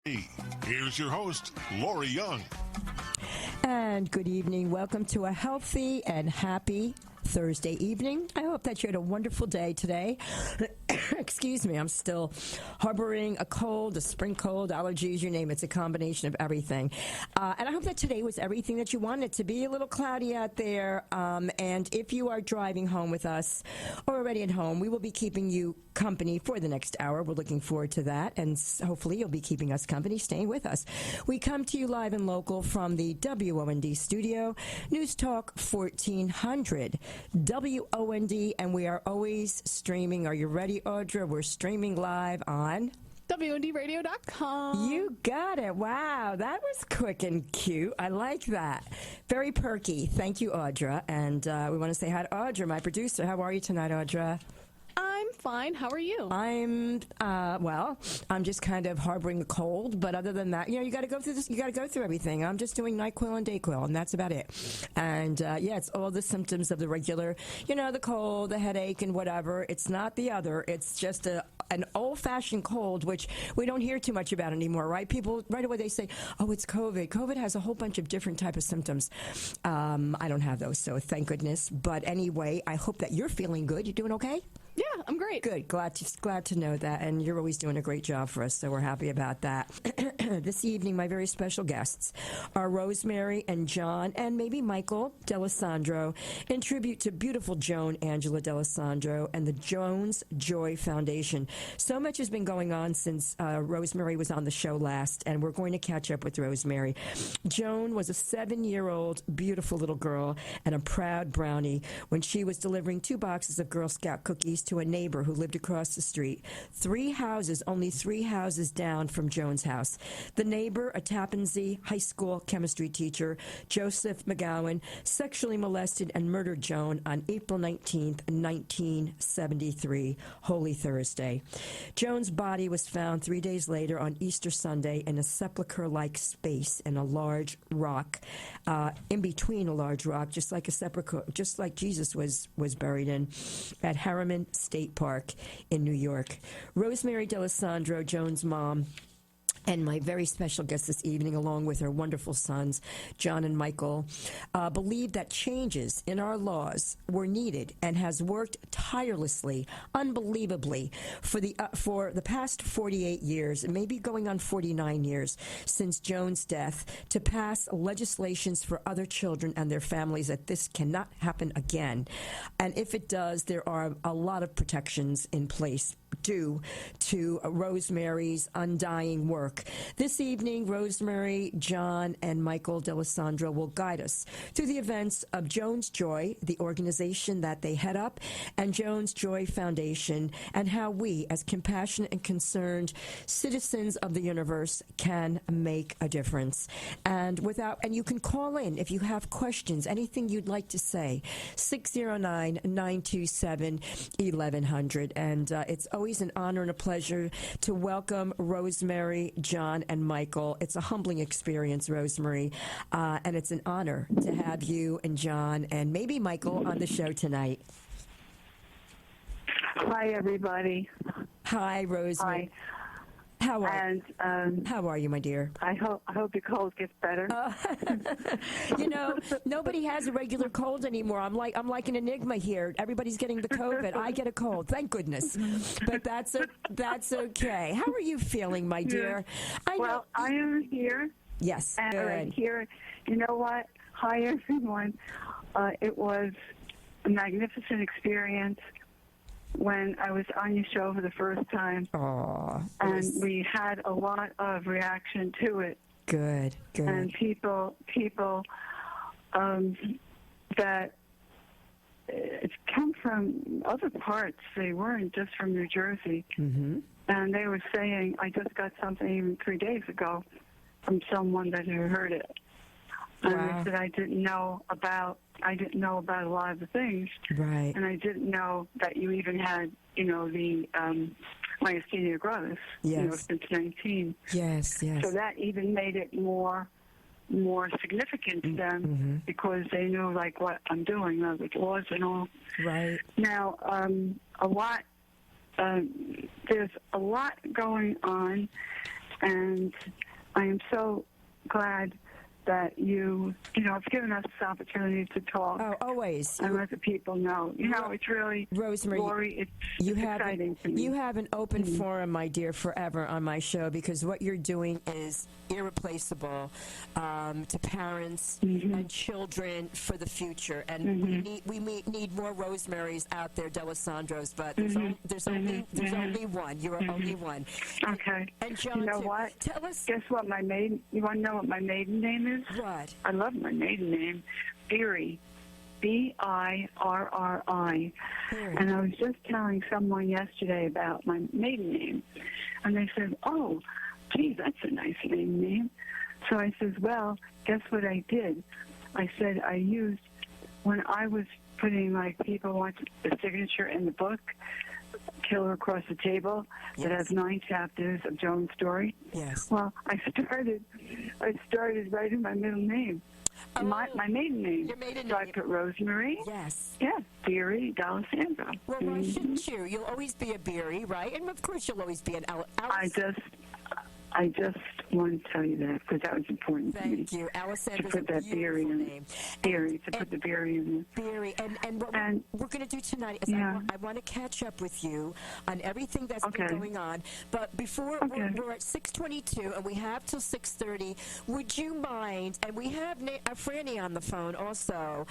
Here's your host, Lorry Young. And good evening. Welcome to a healthy and happy Thursday evening. I hope that you had a wonderful day today. Excuse me, I'm still harboring a cold, a spring cold, allergies, you name it. It's a combination of everything. And I hope that today was everything that you wanted to be. A little cloudy out there. And if you are driving home with us or already at home, we will be keeping you company for the next hour. We're looking forward to that. And hopefully you'll be keeping us company, staying with us. We come to you live and local from the WOND studio, News Talk 1400. WOND, and we are always streaming. Are you ready, Audra? We're streaming live on WONDradio.com. You got it. Wow, that was quick and cute. I like that. Very perky. Thank you, Audra. And we want to say hi to Audra, my producer. How are you tonight, Audra? I'm fine. How are you? I'm just kind of harboring a cold, but other than that, you got to go through this. You got to go through everything. I'm just doing NyQuil and DayQuil, and that's about it. And it's all the symptoms of the regular, the cold, the headache, and whatever. It's not the other. It's just an old-fashioned cold, which we don't hear too much about anymore, right? People right away they say, "Oh, it's COVID." COVID has a whole bunch of different type of symptoms. I don't have those, so thank goodness. But anyway, I hope that you're feeling good. You doing okay? Yeah, I'm great. Good. Glad to know that. And you're always doing a great job for us, so we're happy about that. This evening, my very special guests are Rosemarie and John, and maybe Michael D'Alessandro, in tribute to beautiful Joan Angela D'Alessandro and the Jones Joy Foundation. So much has been going on since Rosemarie was on the show last, and we're going to catch up with Rosemarie. Joan was a 7-year-old, beautiful little girl and a proud brownie when she was delivering 2 boxes of Girl Scout cookies to a neighbor who lived across the street. Only three houses down from Joan's house. The neighbor, a Tappan Zee high school chemistry teacher, Joseph McGowan, sexually molested and murdered Joan on April 19th, 1973, Holy Thursday. Joan's body was found 3 days later on Easter Sunday in a sepulchre-like space in a large rock, in between a large rock, just like a sepulchre, just like Jesus was buried in, at Harriman State Park in New York. Rosemarie D'Alessandro, Joan's mom, and my very special guest this evening, along with her wonderful sons, John and Michael, believe that changes in our laws were needed and has worked tirelessly, unbelievably, for the past 48 years, maybe going on 49 years since Joan's death, to pass legislations for other children and their families that this cannot happen again. And if it does, there are a lot of protections in place due to Rosemarie's undying work. This evening, Rosemarie, John, and Michael D'Alessandro will guide us through the events of Jones Joy, the organization that they head up, and Jones Joy Foundation, and how we, as compassionate and concerned citizens of the universe, can make a difference. And you can call in if you have questions, anything you'd like to say, 609-927-1100. And it's always an honor and a pleasure to welcome Rosemarie, John, and Michael. It's a humbling experience, Rosemarie, and it's an honor to have you and John and maybe Michael on the show tonight. Hi, everybody. Hi, Rosemarie. Hi. How are you, my dear? I hope your cold gets better. Nobody has a regular cold anymore. I'm like an enigma here. Everybody's getting the COVID. I get a cold, thank goodness. But that's okay. How are you feeling, my dear? I am here. Yes. And good. here, you know what? Hi, everyone. It was a magnificent experience when I was on your show for the first time. And we had a lot of reaction to it. Good. And people that it's come from other parts. They weren't just from New Jersey. Mm-hmm. And they were saying, I just got something even 3 days ago from someone that had heard it. And they said, I didn't know about a lot of the things. Right. And I didn't know that you even had, the myasthenia gravis, since 19. Yes. So that even made it more significant to them because they knew, like, what I'm doing, the laws and all. Right. Now, there's a lot going on, And I am so glad that you have given us this opportunity to talk. Oh, always. And let the people know. It's really, Rosemary, Lori, it's exciting to me. You have an open forum, my dear, forever on my show, because what you're doing is irreplaceable to parents and children for the future. And we need more Rosemaries out there, D'Alessandros, but there's only one. You're only one. Okay. And John, you know too. what? Tell us. Guess what? You want to know what my maiden name is? What? I love my maiden name, Birri, Birri. And I was just telling someone yesterday about my maiden name, and they said, "Oh, gee, that's a nice maiden name." So I said, "Well, guess what I did?" I said I used, when I was putting, like, people want the signature in the book, Killer Across the Table, that has 9 chapters of Joan's story. Yes. Well, I started writing my middle name, my maiden name. Your maiden so name. I put Rosemarie. Yes. Yeah, Birri D'Alessandro. Well, why shouldn't you? You'll always be a Birri, right? And of course, you'll always be an Alice. I just want to tell you that because that was important to me. Thank you. Alessandra's to put that Birri in name. Put the Birri in there. Birri. And what we're going to do tonight is I want to catch up with you on everything that's been going on. But before we're at 6:22 and we have till 6:30, would you mind, and we have Franny on the phone also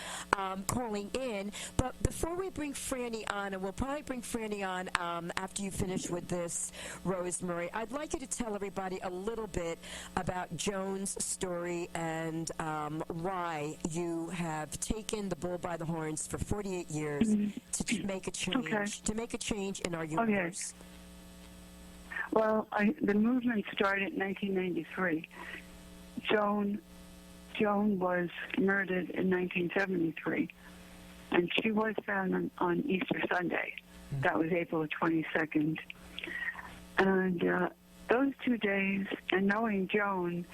calling in, but before we bring Franny on, and we'll probably bring Franny on after you finish with this, Rosemarie, I'd like you to tell everybody a little bit about Joan's story and why you have taken the bull by the horns for 48 years to make a change in our universe. Well, the movement started in 1993. Joan was murdered in 1973, and she was found on Easter Sunday. That was April 22nd. And those 2 days, and knowing Joan,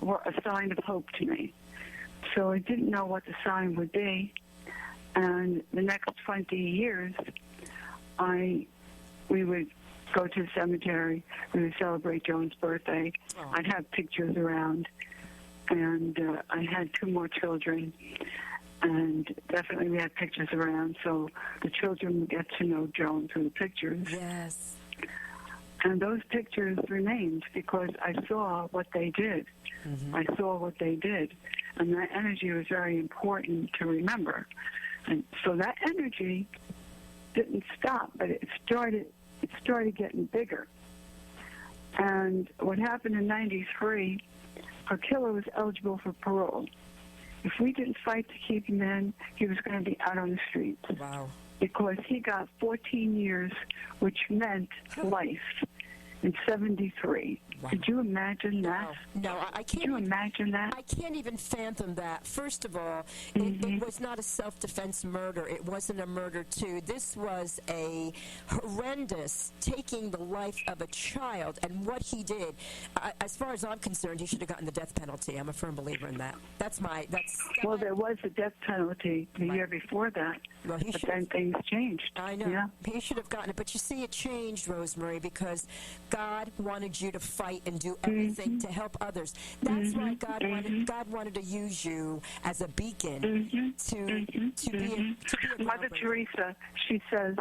were a sign of hope to me. So I didn't know what the sign would be. And the next 20 years, we would go to the cemetery. We would celebrate Joan's birthday. Oh. I'd have pictures around. And I had 2 more children. And definitely we had pictures around. So the children would get to know Joan through the pictures. Yes. And those pictures remained because I saw what they did. I saw what they did. And that energy was very important to remember. And so that energy didn't stop, but it started getting bigger. And what happened in 93, our killer was eligible for parole. If we didn't fight to keep him in, he was going to be out on the streets. Wow. Because he got 14 years, which meant life, in 73. Wow. Could you imagine that? No, I can't. Could you imagine that? I can't even fathom that. First of all, it was not a self-defense murder. It wasn't a murder, too. This was a horrendous taking the life of a child. And what he did, as far as I'm concerned, he should have gotten the death penalty. I'm a firm believer in that. Well, there was a death penalty the year before that. Well, but then things changed. I know. Yeah. He should have gotten it. But you see, it changed, Rosemarie, because God wanted you to fight and do everything to help others. That's why God wanted to use you as a beacon to be a Mother Teresa, she says,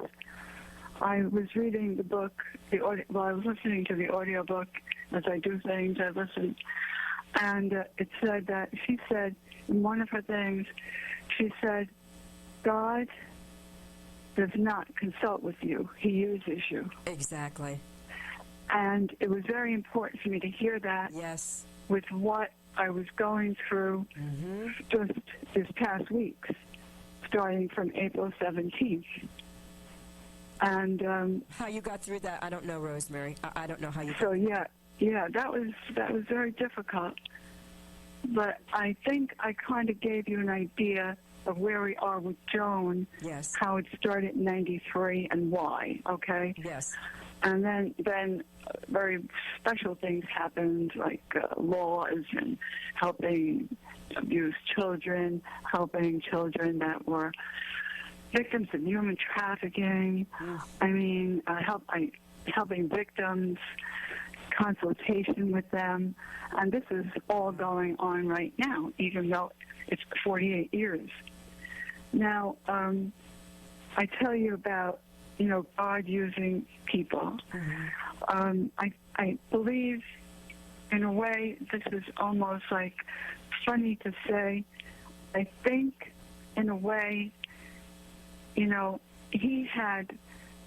I was reading the book, I was listening to the audio book. As I do things, I listen. And it said that, she said, in one of her things, she said, God does not consult with you. He uses you. Exactly. And it was very important for me to hear that. Yes. With what I was going through just this past weeks, starting from April 17th. And how you got through that, I don't know, Rosemarie. I don't know how you. So yeah, that was very difficult. But I think I kind of gave you an idea of where we are with Joan. Yes. How it started in 93 and why. Okay. Yes. And then very special things happened, like laws and helping abused children, helping children that were victims of human trafficking. I mean, helping victims, consultation with them, and this is all going on right now, even though it's 48 years. Now, I tell you about, God using people. I believe, in a way, this is almost like funny to say. I think, in a way,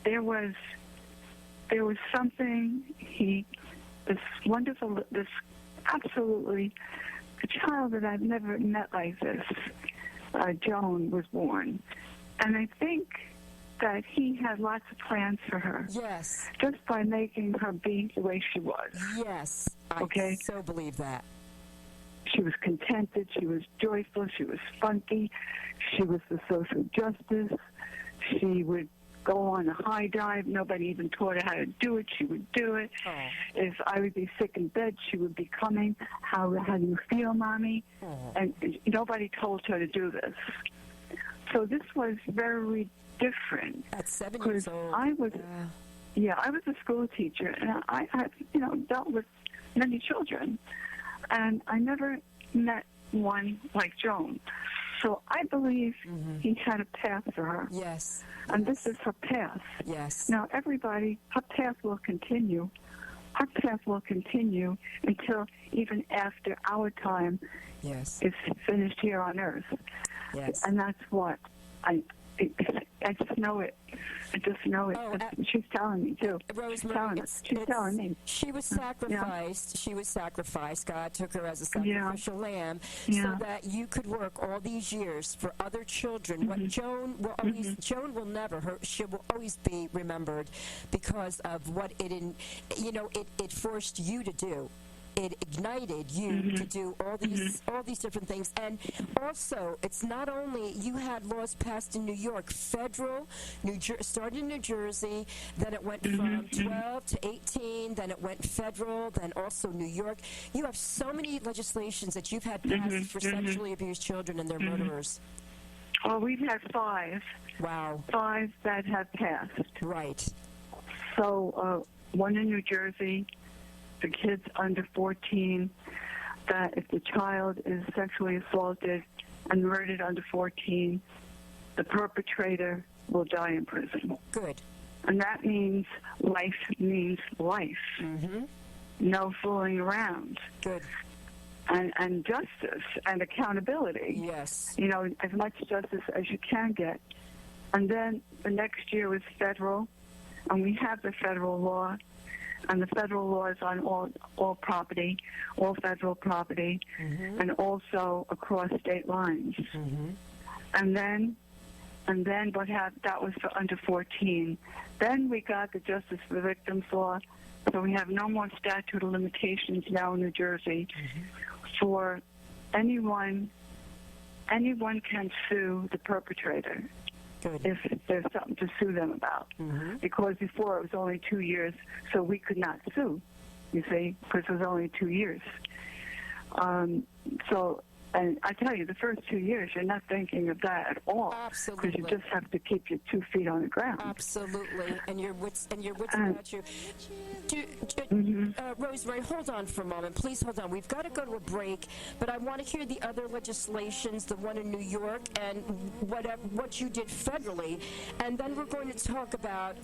there was something, this absolutely, a child that I've never met like this, Joan, was born. And I think that he had lots of plans for her. Yes. Just by making her be the way she was. Yes. Okay? I so believe that. She was contented. She was joyful. She was funky. She was the social justice. She would go on a high dive. Nobody even taught her how to do it. She would do it. Oh. If I would be sick in bed, she would be coming. How do you feel, Mommy? Oh. And nobody told her to do this. So this was very different. At 7 years old. I was a school teacher, and I had, dealt with many children, and I never met one like Joan. So I believe he had a path for her. Yes. And this is her path. Yes. Now, everybody, her path will continue. Our path will continue until even after our time is finished here on Earth. Yes. And that's what I just know it. I just know it. Oh, she's telling me, too. Rosemarie, She's telling me. She was sacrificed. Yeah. She was sacrificed. God took her as a sacrificial lamb so that you could work all these years for other children. What Joan will always, Joan will never, she will always be remembered because of what it forced you to do. It ignited you to do all these different things. And also, it's not only you had laws passed in New York, federal, started in New Jersey, then it went from 12 to 18, then it went federal, then also New York. You have so many legislations that you've had passed for sexually abused children and their murderers. Well, we've had 5. Wow. 5 that have passed. Right. So, one in New Jersey, the kids under 14, that if the child is sexually assaulted and murdered under 14, the perpetrator will die in prison. Good. And that means life means life. No fooling around. Good. And justice and accountability. Yes. As much justice as you can get. And then the next year was federal, and we have the federal law. And the federal law is on all property, all federal property, and also across state lines. And then that was for under 14. Then we got the Justice for Victims law, so we have no more statute of limitations now in New Jersey for anyone. Anyone can sue the perpetrator. Good. If there's something to sue them about. Because before it was only 2 years, so we could not sue, you see, because it was only 2 years. And I tell you, the first 2 years, you're not thinking of that at all. Absolutely. Because you just have to keep your 2 feet on the ground. Absolutely. And your wits about you. Rosemarie, hold on for a moment. Please hold on. We've got to go to a break, but I want to hear the other legislations, the one in New York, and what you did federally. And then we're going to talk about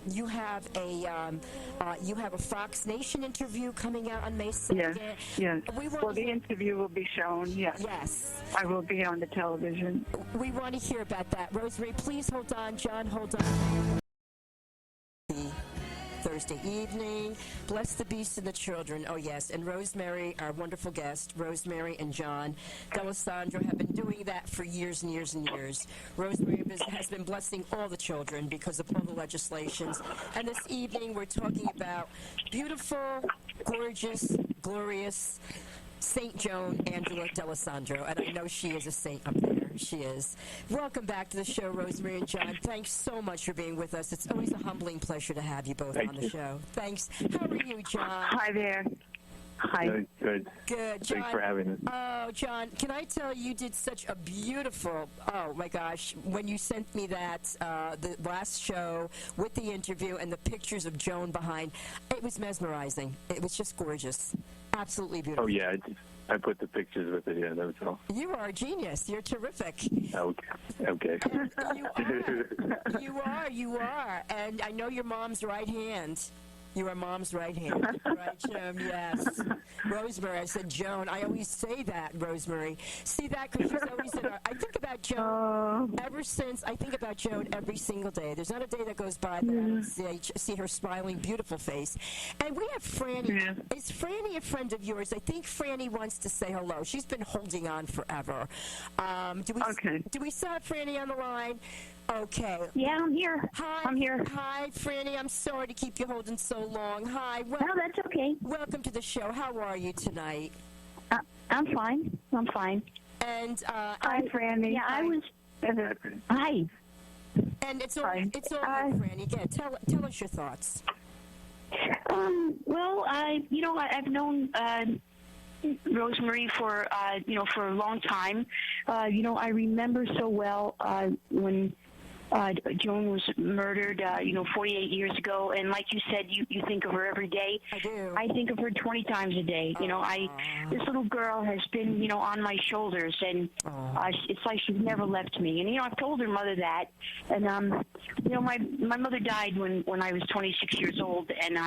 you have a Fox Nation interview coming out on May 2nd. Yes. Well, the interview will be shown, yes. Yes. I will be on the television. We want to hear about that. Rosemarie, please hold on. John, hold on. Thursday evening. Bless the beasts and the children. Oh, yes. And Rosemarie, our wonderful guest, Rosemarie and John D'Alessandro have been doing that for years and years and years. Rosemarie has been blessing all the children because of all the legislations. And this evening we're talking about beautiful, gorgeous, glorious St. Joan Angela D'Alessandro, and I know she is a saint up there. She is. Welcome back to the show, Rosemarie and John. Thanks so much for being with us. It's always a humbling pleasure to have you both on the show. Thanks. How are you, John? Hi there. Hi. Good. Good, John. Thanks for having us. Oh, John, can I tell you did such a beautiful, oh my gosh, when you sent me that, the last show with the interview and the pictures of Joan behind, it was mesmerizing. It was just gorgeous. Absolutely beautiful. Oh, yeah. I put the pictures with it. Yeah, that was all. You are a genius. You're terrific. Okay. You are. And I know your mom's right hand. You are Mom's right hand. Right, Joan? Yes. Rosemary. I said Joan. I always say that, Rosemary. See that? Because she's always in our... I think about Joan ever since... I think about Joan every single day. There's not a day that goes by that I don't see her smiling, beautiful face. And we have Franny. Yeah. Is Franny a friend of yours? I think Franny wants to say hello. She's been holding on forever. Do we still have Franny on the line? Okay. Yeah, I'm here. Hi. I'm here. Hi, Franny. I'm sorry to keep you holding so long. Hi. No, that's okay. Welcome to the show. How are you tonight? I'm fine. I'm fine. And Hi, Franny. Yeah, I was. Hi. And it's all good, Franny. Yeah, tell us your thoughts. Well, I've known Rosemarie for for a long time. I remember so well when Joan was murdered, 48 years ago. And like you said, you think of her every day. I do. I think of her 20 times a day. This little girl has been, on my shoulders, and it's like she's never left me. And, I've told her mother that. And, my mother died when I was 26 years old. And,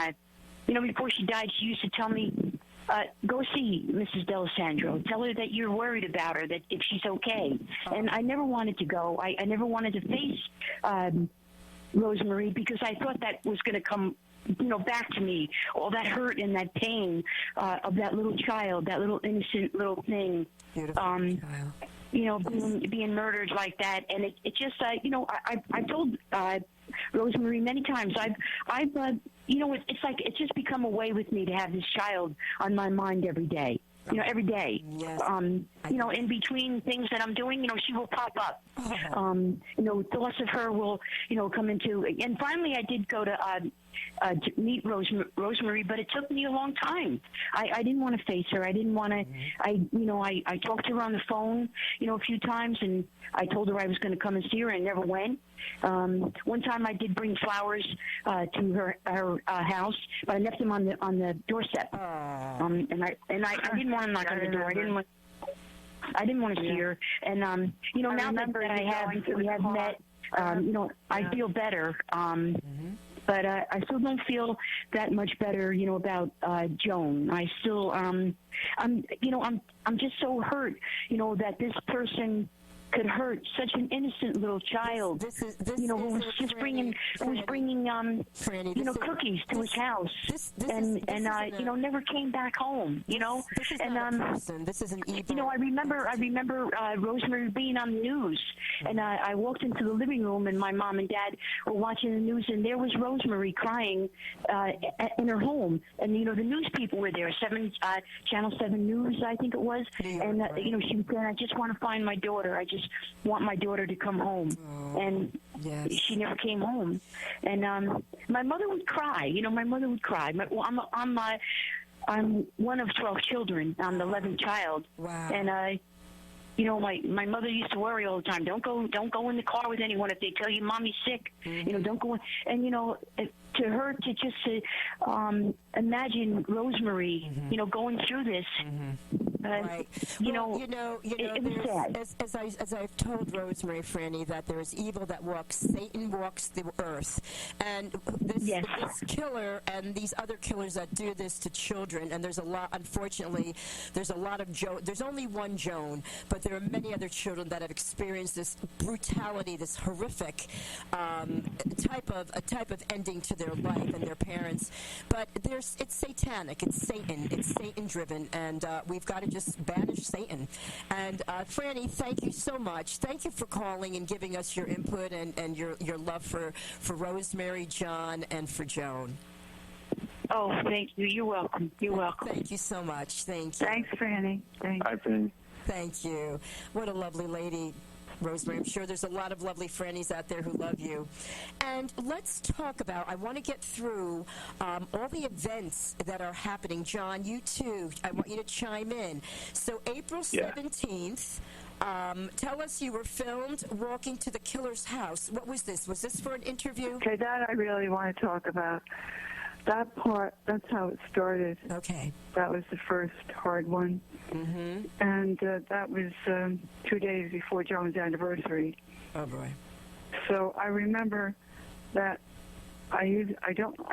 before she died, she used to tell me, go see Mrs. D'Alessandro. Tell her that you're worried about her, that if she's okay. And I never wanted to go. I never wanted to face Rosemarie because I thought that was going to come, back to me. All that hurt and that pain of that little child, that little innocent little thing. Beautiful child. Being murdered like that. And it just, I've told Rosemarie many times. It's like it's just become a way with me to have this child on my mind every day. Every day. Yes. In between things that I'm doing, she will pop up. Thoughts of her will, come into. And finally, I did go to meet Rosemarie, but it took me a long time. I didn't want to face her. I didn't want to. I talked to her on the phone, a few times, and I told her I was going to come and see her, and never went. One time I did bring flowers to her house, but I left them on the doorstep. And I didn't want to knock on the door. I didn't want to see her. And now that we have met, I feel better. But I still don't feel that much better, about Joan. I still, I'm just so hurt, that this person could hurt such an innocent little child. Who was just bringing cookies to his house, and never came back home. This is an evil. I remember Rosemarie being on the news, and I walked into the living room, and my mom and dad were watching the news, and there was Rosemarie crying in her home, and the news people were there, Channel 7 News, I think it was, and she was saying, I just want to find my daughter. I just want my daughter to come home. And she never came home. And my mother would cry. My mother would cry. I'm one of 12 children. I'm the 11th child. Wow. And my mother used to worry all the time. Don't go in the car with anyone if they tell you mommy's sick. Don't go in. And to her to just imagine Rosemarie, going through this. Right. It was sad. As I've told Rosemary, Franny, that there is evil that Satan walks the earth, and this killer and these other killers that do this to children, and there's a lot. Unfortunately, there's a lot of There's only one Joan, but there are many other children that have experienced this brutality, this horrific type of ending to their life and their parents. But it's satanic. It's Satan. It's Satan driven, and we've got to just banish Satan. And Franny, thank you so much. Thank you for calling and giving us your input and your love for Rosemary, John, and for Joan. Oh, thank you. You're welcome. You're welcome. Thank you so much. Thank you. Thanks, Franny. Thanks. Hi, Franny. Thank you. What a lovely lady. Rosemarie. I'm sure there's a lot of lovely Frannies out there who love you. And let's talk about, I want to get through all the events that are happening. John, you too, I want you to chime in. So April 17th, tell us, you were filmed walking to the killer's house. What was this? Was this for an interview? Okay, that I really want to talk about. That part, that's how it started. Okay. That was the first hard one. Mm-hmm. And that was 2 days before Joan's anniversary. Oh, boy. So I remember that I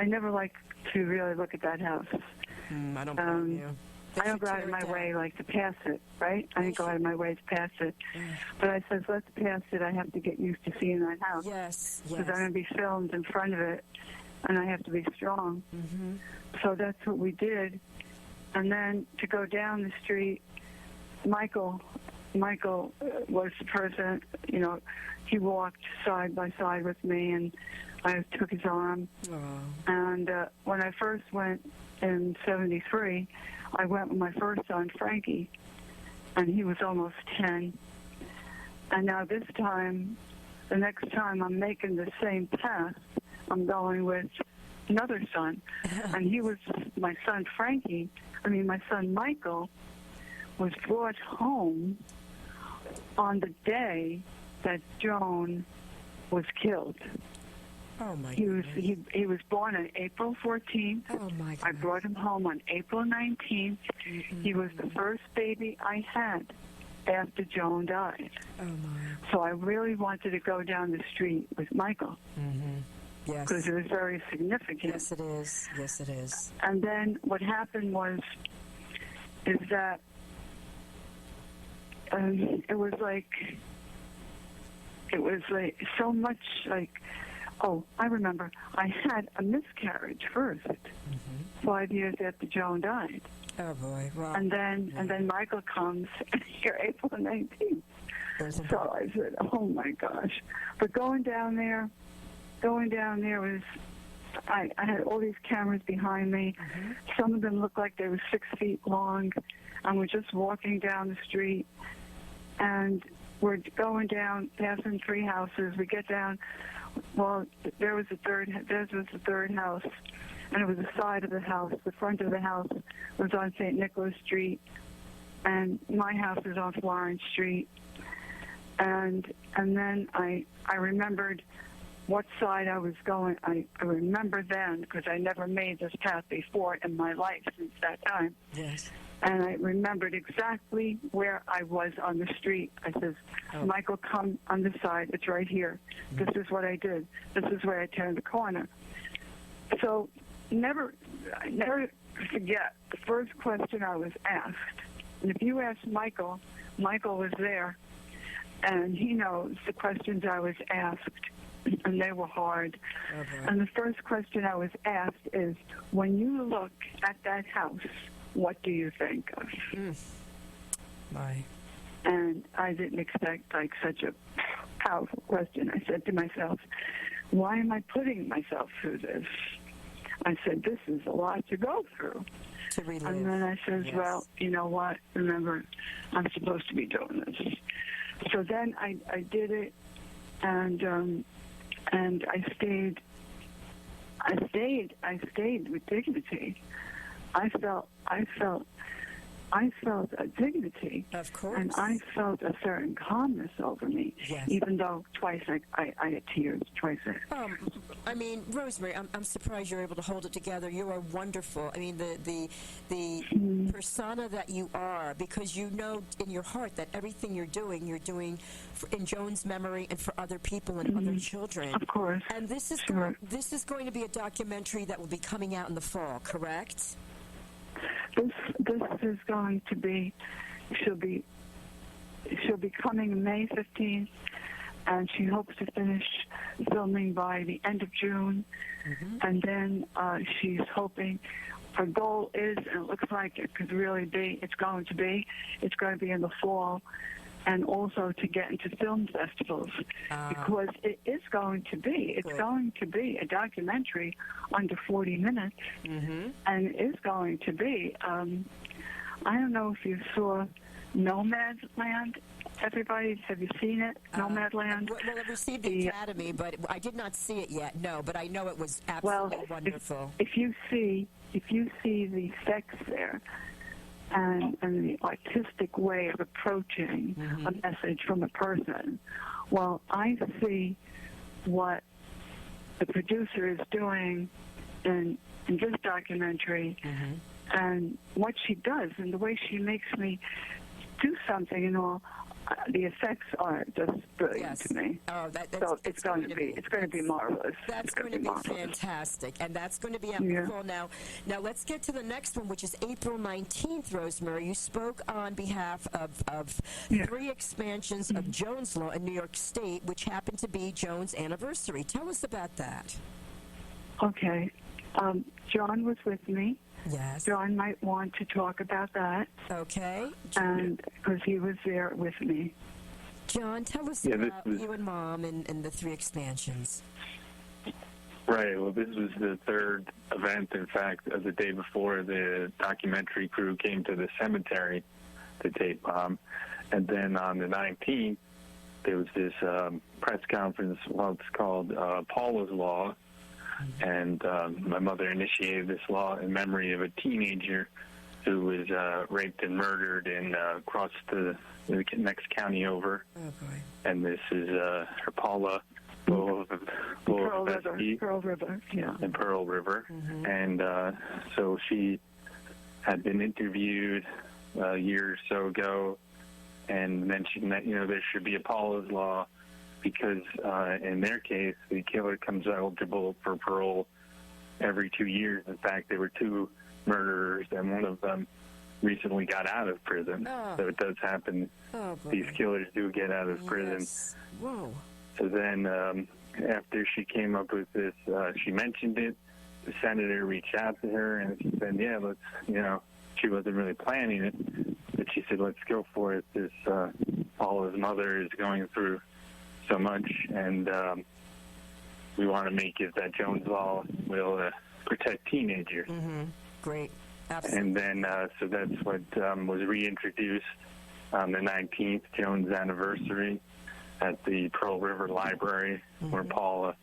never like to really look at that house. I don't blame you. I don't go out of my way like to pass it, right? I didn't go out of my way to pass it. But I said, let's pass it. I have to get used to seeing that house. Yes, yes. Because I'm going to be filmed in front of it, and I have to be strong. Mm-hmm. So that's what we did. And then to go down the street, Michael was the person, he walked side by side with me, and I took his arm. Oh. And when I first went in 73, I went with my first son, Frankie, and he was almost 10. And now this time, the next time I'm making the same path, I'm going with another son. And he was, my son Michael was brought home on the day that Joan was killed. Oh, my He goodness. he was born on April 14th. Oh, my I God. brought him home on April 19th. Mm-hmm. He was the first baby I had after Joan died. Oh, my. So I really wanted to go down the street with Michael Mm-hmm. Yes. because it was very significant. Yes, it is. Yes, it is. And then what happened is that it was like so much like, oh, I remember I had a miscarriage first, 5 years after Joan died. Oh, boy. Well, And then Michael comes here April 19th. So I said, oh my gosh. But going down there was, I had all these cameras behind me. Mm-hmm. Some of them looked like they were 6 feet long. And we're just walking down the street. And we're going down, passing 3 houses. We get down, well, there was the third house. And it was the side of the house. The front of the house was on St. Nicholas Street. And my house is on Florence Street. And then I remembered what side I was going. I remember then, because I never made this path before in my life since that time. yes. And I remembered exactly where I was on the street. I says, Michael, come on this side. It's right here. This is what I did. This is where I turned the corner. So I never forget the first question I was asked. And if you ask Michael was there, and he knows the questions I was asked, and they were hard. Okay. And the first question I was asked is, when you look at that house, what do you think of? My. And I didn't expect like such a powerful question. I said to myself, why am I putting myself through this? I said, this is a lot to go through. To relive. And then I says, Yes. well, you know what? Remember, I'm supposed to be doing this. So then I did it, and I stayed with dignity. I felt a dignity. Of course. And I felt a certain calmness over me. Yes. Even though twice I had tears, twice. I mean, Rosemarie, I'm surprised you're able to hold it together. You are wonderful. I mean, the persona that you are, because you know in your heart that everything you're doing in Joan's memory and for other people and other children. Of course. And this is Sure. this is going to be a documentary that will be coming out in the fall, correct? This is going to be. She'll be coming May 15th, and she hopes to finish filming by the end of June. And then she's hoping. Her goal is, and it looks like it could really be. It's going to be in the fall, and also to get into film festivals, because it is going to be. It's Good. going to be a documentary under 40 minutes, and it is going to be. I don't know if you saw Nomadland. Everybody, have you seen it? Nomadland. Well, it received the Academy, but I did not see it yet. No, but I know it was absolutely wonderful. If you see the sex there, and the artistic way of approaching a message from a person, well, I see what the producer is doing in this documentary, and what she does, and the way she makes me do something and all. The effects are just brilliant to me. Oh, so it's going to be marvelous. That's going to be fantastic, and that's going to be out in the fall. Now let's get to the next one, which is April 19th. Rosemary, you spoke on behalf of 3 expansions of Jones Law in New York State, which happened to be Jones' anniversary. Tell us about that. Okay, John was with me. Yes. John might want to talk about that. Okay. And because he was there with me. John, tell us about you and Mom and the 3 expansions. Right. Well, this was the 3rd event. In fact, the day before, the documentary crew came to the cemetery to tape Mom. And then on the 19th, there was this press conference. Well, it's called Paula's Law. And my mother initiated this law in memory of a teenager who was raped and murdered in across the next county over. Oh, boy. And this is her Paula Pearl River, yeah. And Pearl River. And so she had been interviewed a year or so ago, and then she, there should be a Paula's Law, because in their case, the killer comes eligible for parole every 2 years. In fact, there were 2 murderers, and one of them recently got out of prison. So it does happen. These killers do get out of prison. Whoa. So then after she came up with this, she mentioned it. The senator reached out to her, and she said, yeah, let's, she wasn't really planning it, but she said, let's go for it. This Paula's mother is going through so much, and we want to make it that Jones Law will protect teenagers. Great. Absolutely. And then, so that's what was reintroduced on the 19th, Jones' anniversary, at the Pearl River Library, where Paula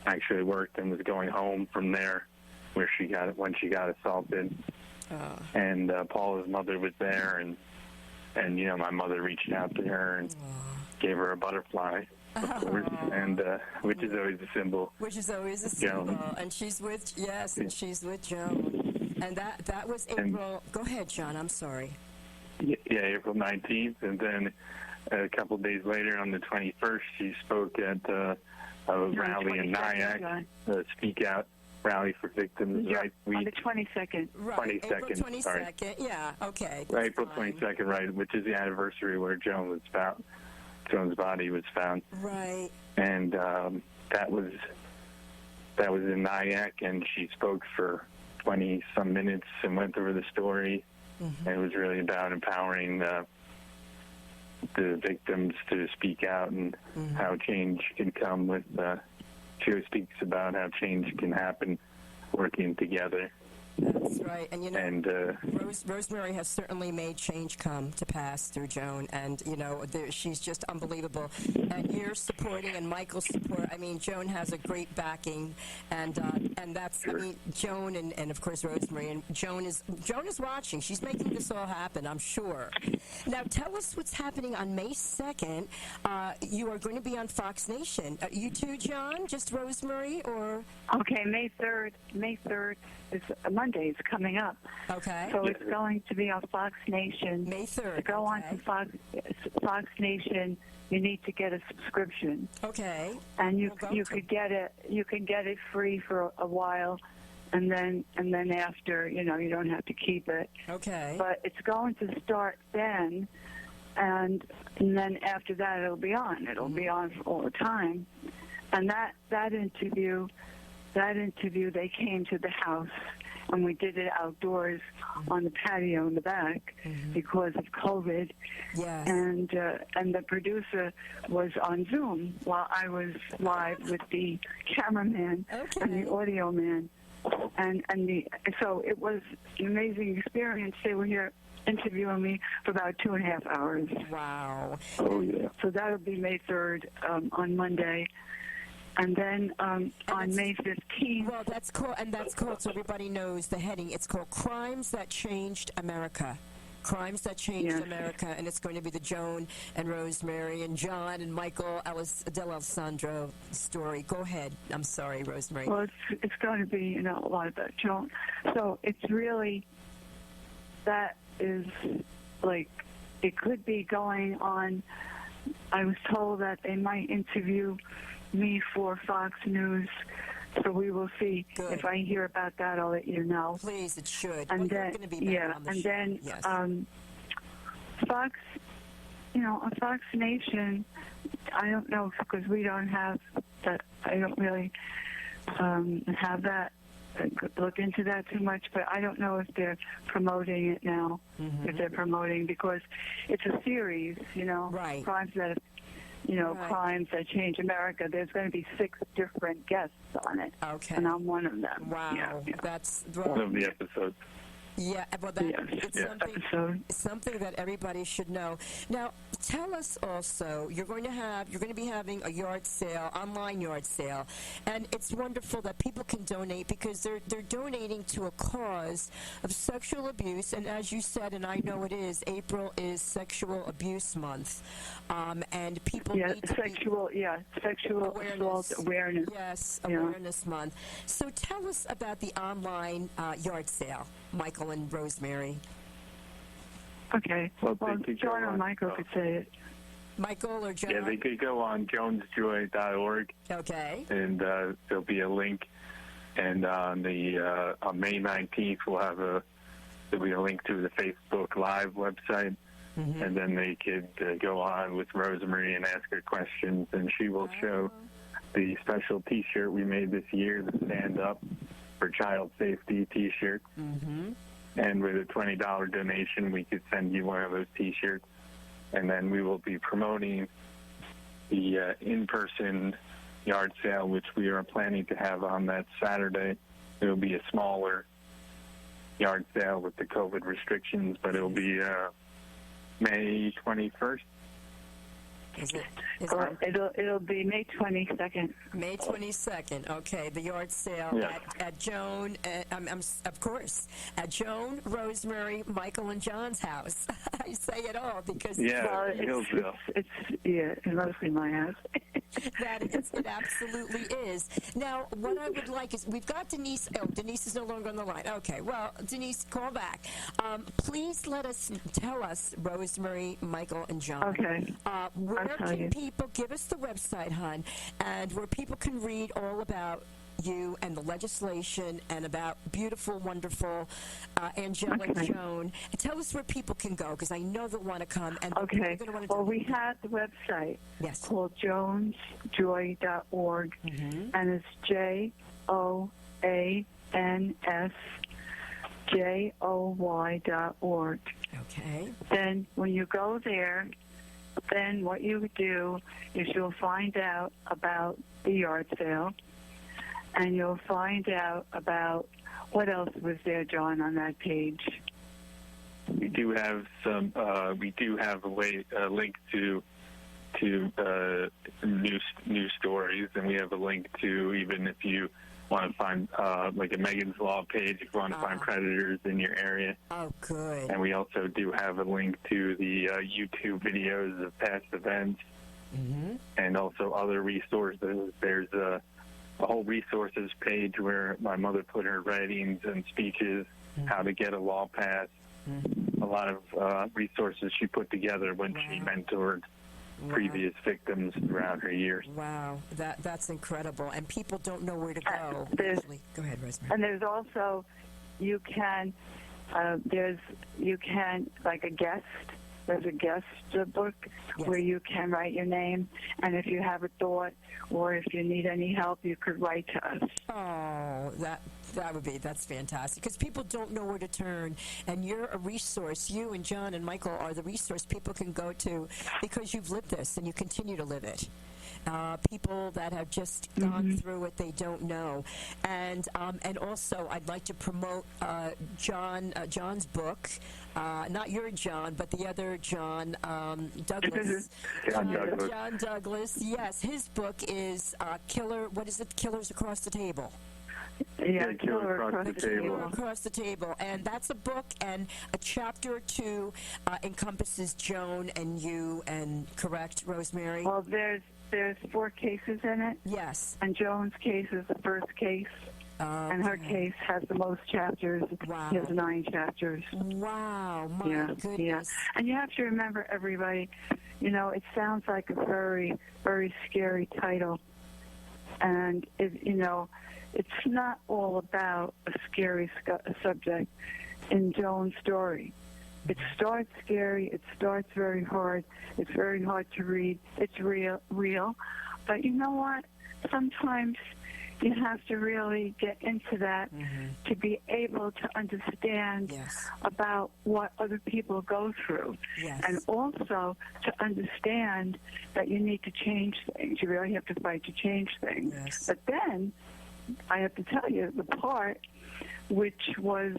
actually worked and was going home from there, when she got assaulted. And Paula's mother was there, and my mother reached out to her and gave her a butterfly. Of course, and which is always a symbol. Which is always a symbol. Joan. And she's with she's with Joan. And that was April. Go ahead, John. I'm sorry. Yeah, April 19th, and then a couple days later, on the 21st, she spoke at a rally in Nyack, Speak Out Rally for Victims' Rights Week. On the 22nd. Right, 22nd, April 22nd. Sorry. Yeah, okay. Right, April 22nd, right, which is the anniversary where Joan was found. Joan's body was found. Right. And that was in Nyack, and she spoke for 20-some minutes and went over the story. And it was really about empowering the victims to speak out and how change can come with. She speaks about how change can happen working together. That's right. And, Rosemary has certainly made change come to pass through Joan. And, she's just unbelievable. And you're supporting, and Michael's support. I mean, Joan has a great backing. And that's, sure. I mean, Joan and, of course, Rosemary. And Joan is watching. She's making this all happen, I'm sure. Now, tell us what's happening on May 2nd. You are going to be on Fox Nation. You too, John? Just Rosemary? Or? Okay, May 3rd. May 3rd. It's Monday is coming up. Okay. So it's going to be on Fox Nation. May 3rd. To go on to Fox Nation, you need to get a subscription. Okay. And you could get it free for a while, and then after, you don't have to keep it. Okay. But it's going to start then, and then after that it'll be on. It'll be on for all the time. And that interview, they came to the house, and we did it outdoors on the patio in the back because of COVID. Yes. And the producer was on Zoom while I was live with the cameraman and the audio man. So it was an amazing experience. They were here interviewing me for about 2.5 hours. Wow. Oh, yeah. So that'll be May 3rd on Monday. And then on May 15th. Well, that's called, so everybody knows the heading, it's called Crimes That Changed America. Crimes That Changed America, and it's going to be the Joan and Rosemary and John and Michael D'Alessandro story. Go ahead. I'm sorry, Rosemary. Well, it's going to be, a lot about Joan. So it's really, that is like, it could be going on. I was told that they might interview me for Fox News, so we will see. Good. If I hear about that, I'll let you know. Please, it should. And Well, then, you're going to be back on the and show. then Yes. Fox, on Fox Nation, I don't know because we don't have that. I don't really have that. Look into that too much, but I don't know if they're promoting it now. If they're promoting, because it's a series, Right. crimes that, Right. crimes that change America. There's going to be 6 different guests on it, Okay. and I'm one of them. Wow. Yeah. That's One of the episodes. Yeah, well, it's something that everybody should know. Now, tell us also, you're going to be having a yard sale, online yard sale, and it's wonderful that people can donate because they're donating to a cause of sexual abuse, and as you said, and I know it is, April is Sexual Abuse Month, and people need to sexual assault awareness. Yes, Awareness Month. So tell us about the online yard sale, Michael and Rosemary. Okay. Well, John or Michael could say it. Michael or John? Yeah, they could go on jonesjoy.org. Okay. And there'll be a link. And on May 19th, there'll be a link to the Facebook Live website. And then they could go on with Rosemarie and ask her questions, and she will show the special T-shirt we made this year, the Stand Up for Child Safety T-shirt. And with a $20 donation, we could send you one of those T-shirts. And then we will be promoting the in-person yard sale, which we are planning to have on that Saturday. It will be a smaller yard sale with the COVID restrictions, but it will be May 21st. Is it It'll be May 22nd. May 22nd? Okay, the yard sale at Joan, of course, at Joan, Rosemary, Michael, and John's house. I say it all because it's mostly my house. It absolutely is. Now, what I would like is, we've got Denise. Oh, Denise is no longer on the line. Okay, well, Denise, call back. Please tell us, Rosemary, Michael, and John. Okay. Where can people, give us the website, hon, and where people can read all about you and the legislation and about beautiful, wonderful angelic Joan. And tell us where people can go, because I know they'll want to come. And well, we have the website called jonesjoy.org, and it's JOANSJOY.org. Okay. Then when you go there, then what you do is you'll find out about the yard sale, and you'll find out about what else was there, John, on that page. We do have some. We do have a link to news stories, and we have a link to, even if you want to find like a Megan's Law page, if you want to find predators in your area. Oh, good. And we also do have a link to the YouTube videos of past events, and also other resources. There's a whole resources page where my mother put her writings and speeches, how to get a law passed, a lot of resources she put together when she mentored previous victims throughout her years. Wow, that's incredible. And people don't know where to go. Go ahead, Rosemary. And there's also, you can, like a guest, there's a guest book where you can write your name, and if you have a thought or if you need any help, you could write to us. Oh, that's fantastic, because people don't know where to turn, and you're a resource. You and John and Michael are the resource people can go to, because you've lived this and you continue to live it. People that have just gone through it, they don't know. And also, I'd like to promote John's book, not your John, but the other John Douglas. John Douglas. John Douglas. Yes, his book is Killer. What is it? Killers Across the Table. Yeah, Killer Across the Table. Across the Table, and that's a book, and a chapter or two encompasses Joan and you, and correct, Rosemary? Well, there's 4 cases in it. Yes. And Joan's case is the first case. And her case has the most chapters. Wow. She has 9 chapters. Wow, my goodness. Yeah. And you have to remember, everybody, it sounds like a very, very scary title. And, it's not all about a scary subject in Joan's story. It starts scary. It starts very hard. It's very hard to read. It's real. But you know what? Sometimes you have to really get into that to be able to understand about what other people go through. Yes. And also to understand that you need to change things. You really have to fight to change things. Yes. But then I have to tell you the part which was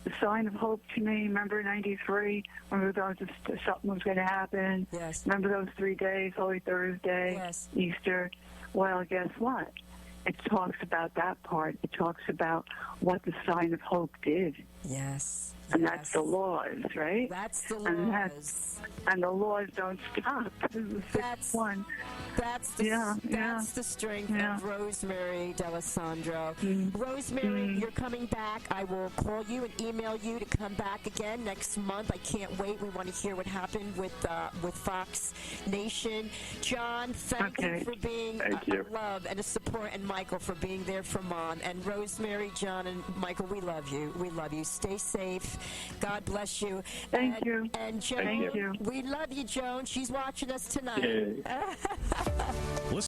the sign of hope to me. Remember 93 when we thought something was going to happen? Yes. Remember those 3 days, Holy Thursday, Yes. Easter? Well, guess what? It talks about that part. It talks about what the sign of hope did. Yes. And that's the laws, right? That's the And laws. And the laws don't stop. This is the That's 6th one. That's the strength of Rosemary D'Alessandro. Rosemary, you're coming back. I will call you and email you to come back again next month. I can't wait. We want to hear what happened with Fox Nation. John, thank you for being a love and a support, and Michael for being there for Mom. And Rosemary, John, and Michael, we love you. We love you. Stay safe. God bless you. Thank you. And Joan, we love you, Joan. She's watching us tonight. Listen